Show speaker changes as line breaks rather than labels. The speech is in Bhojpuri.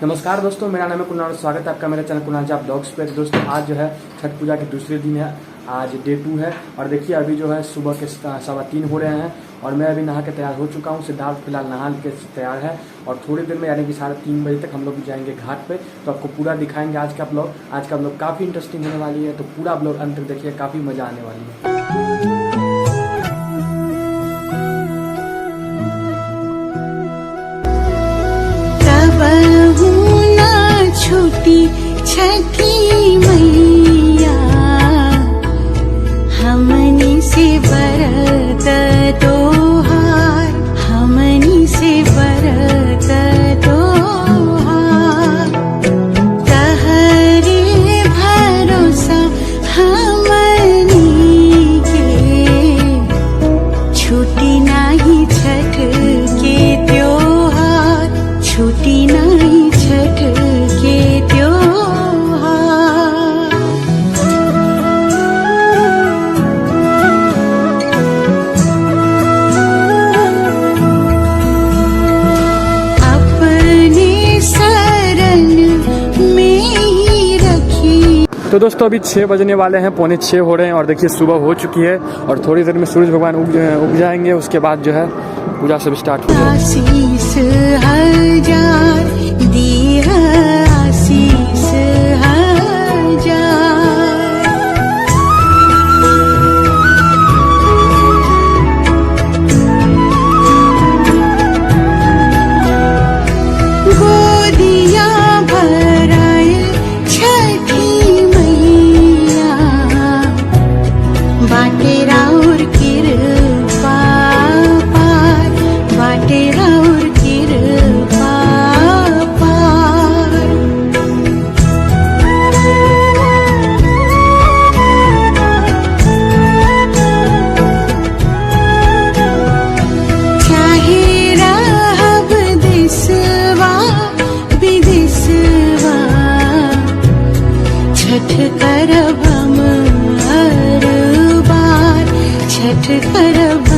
नमस्कार दोस्तों, मेरा नाम है कुणाल। स्वागत है आपका मेरे चैनल कुणाल जी ब्लॉग्स पे। दोस्तों आज जो है छठ पूजा के दूसरे दिन है, आज डे 2 है। और देखिए अभी जो है सुबह के 3:15 हो रहे हैं और मैं अभी नहा के तैयार हो चुका हूँ। सिद्धार्थ फिलहाल नहा के तैयार है और थोड़ी देर में यानी कि 3:30 बजे तक हम लोग भी जाएंगे घाट पे। तो आपको पूरा दिखाएंगे आज का ब्लॉग। आज का ब्लॉग काफ़ी इंटरेस्टिंग होने वाली है, तो पूरा ब्लॉग अंत तक देखिए, काफ़ी मजा आने वाली है।
छुट्टी छठी मैया, हमनी से बरत त्योहार, हमनी से बरत त्योहार। तहरे भरोसा हमनी के, छुट्टी नहीं छठ के त्योहार, छुट्टी नहीं छठ के त्योहार। अपने शरण में ही रखी।
तो दोस्तों अभी 6 बजने वाले हैं, 5:45 हो रहे हैं और देखिए सुबह हो चुकी है और थोड़ी देर में सूरज भगवान उग जाएंगे। उसके बाद जो है पूजा सब स्टार्ट हो जाएगी।
आशीष हजार दिया, आशीष हजार। गोदिया भराए छठी मैया, बाटे राउर कृपा पार, बाटे राउर कृपा पार। चाहे रहब देशवा विदेशवा, छठ करब हम हर बार, छठ करब